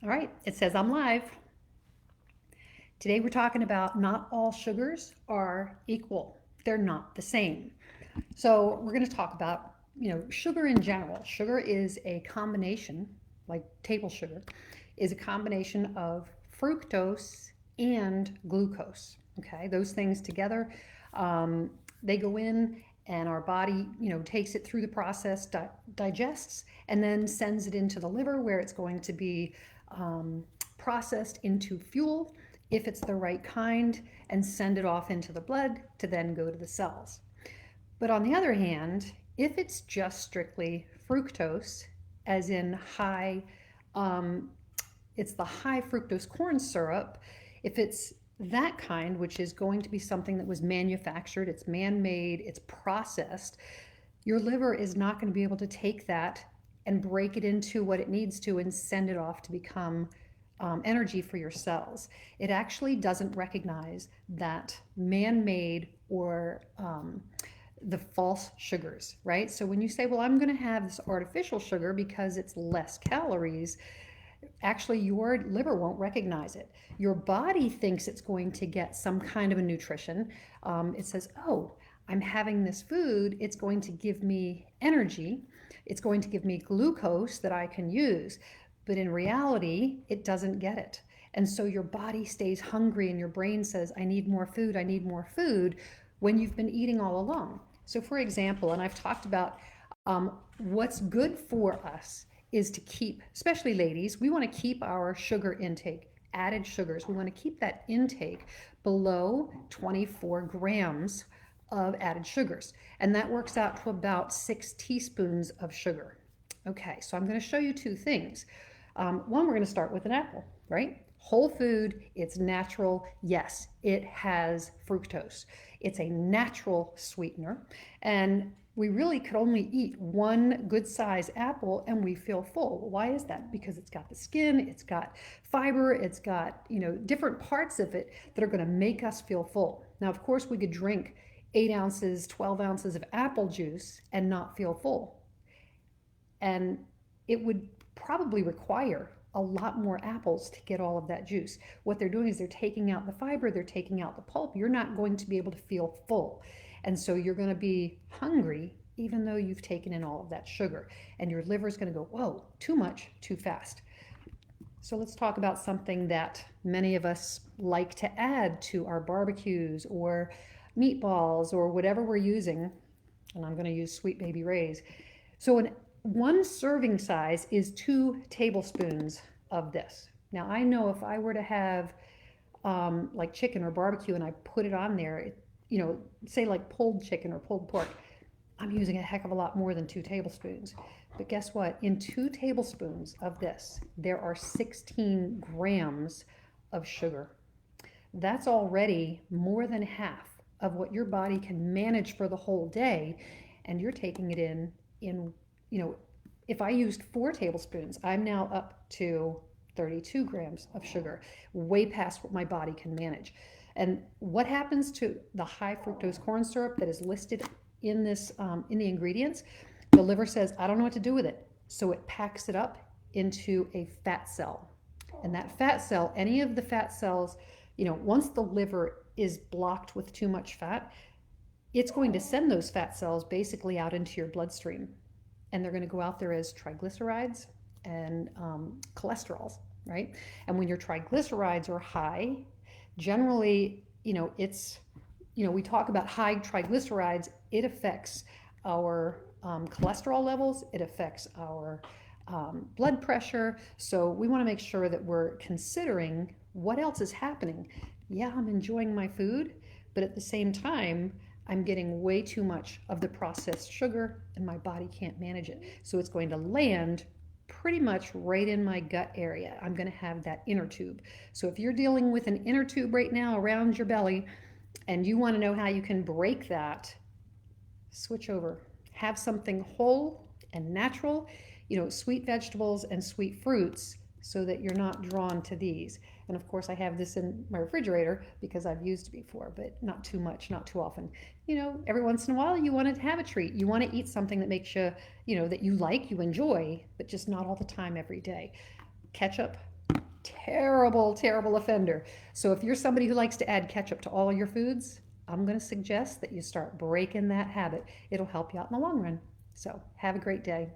All right, it says I'm live. Today we're talking about not all sugars are equal. They're not the same. So we're going to talk about, sugar in general. Sugar is a combination, like table sugar, is a combination of fructose and glucose. Okay, those things together, they go in and our body, takes it through the process, digests, and then sends it into the liver where it's going to be processed into fuel if it's the right kind and send it off into the blood to then go to the cells. But on the other hand, if it's just strictly fructose, as in um, it's the high fructose corn syrup, if it's that kind, which is going to be something that was manufactured, it's man made, it's processed, your liver is not going to be able to take that and break it into what it needs to and send it off to become energy for your cells. It actually doesn't recognize that man made or the false sugars, right? So when you say, well, I'm going to have this artificial sugar because it's less calories, actually your liver won't recognize it. Your body thinks it's going to get some kind of a nutrition. It says, oh, I'm having this food, it's going to give me energy, it's going to give me glucose that I can use. But in reality, it doesn't get it. And so your body stays hungry and your brain says, I need more food, I need more food, when you've been eating all along. So, for example, and I've talked about what's good for us is to keep, especially ladies, we want to keep our sugar intake, added sugars, we want to keep that intake below 24 grams of added sugars. And that works out to about 6 teaspoons of sugar. Okay, so I'm going to show you two things. One, we're going to start with an apple, right? Whole food, it's natural. Yes, it has fructose. It's a natural sweetener. And we really could only eat one good size apple and we feel full. Why is that? Because it's got the skin, it's got fiber, it's got, different parts of it that are going to make us feel full. Now, of course, we could drink 8 ounces, 12 ounces of apple juice and not feel full. And it would probably require a lot more apples to get all of that juice. What they're doing is they're taking out the fiber, they're taking out the pulp. You're not going to be able to feel full. And so you're going to be hungry even though you've taken in all of that sugar. And your liver's going to go, whoa, too much, too fast. So let's talk about something that many of us like to add to our barbecues or meatballs or whatever we're using. And I'm going to use Sweet Baby Ray's. So one serving size is 2 tablespoons of this. Now, I know if I were to have like chicken or barbecue and I put it on there, say like pulled chicken or pulled pork, I'm using a heck of a lot more than 2 tablespoons. But guess what? In 2 tablespoons of this, there are 16 grams of sugar. That's already more than half of what your body can manage for the whole day, and you're taking it in if I used 4 tablespoons, I'm now up to 32 grams of sugar, way past what my body can manage. And what happens to the high fructose corn syrup that is listed in this in the ingredients? The liver says, I don't know what to do with it. So it packs it up into a fat cell. And that fat cell, any of the fat cells, once the liver is blocked with too much fat, it's going to send those fat cells basically out into your bloodstream. And they're going to go out there as triglycerides and cholesterols, right? And when your triglycerides are high, generally, we talk about high triglycerides, it affects our cholesterol levels, it affects our blood pressure. So we want to make sure that we're considering what else is happening. Yeah, I'm enjoying my food, but at the same time, I'm getting way too much of the processed sugar and my body can't manage it. So it's going to land pretty much right in my gut area. I'm going to have that inner tube. So if you're dealing with an inner tube right now around your belly and you want to know how you can break that, switch over. Have something whole and natural, sweet vegetables and sweet fruits so that you're not drawn to these. And of course, I have this in my refrigerator because I've used it before, but not too much, not too often. Every once in a while, you want to have a treat. You want to eat something that makes you, that you like, you enjoy, but just not all the time every day. Ketchup, terrible, terrible offender. So if you're somebody who likes to add ketchup to all your foods, I'm going to suggest that you start breaking that habit. It'll help you out in the long run. So have a great day.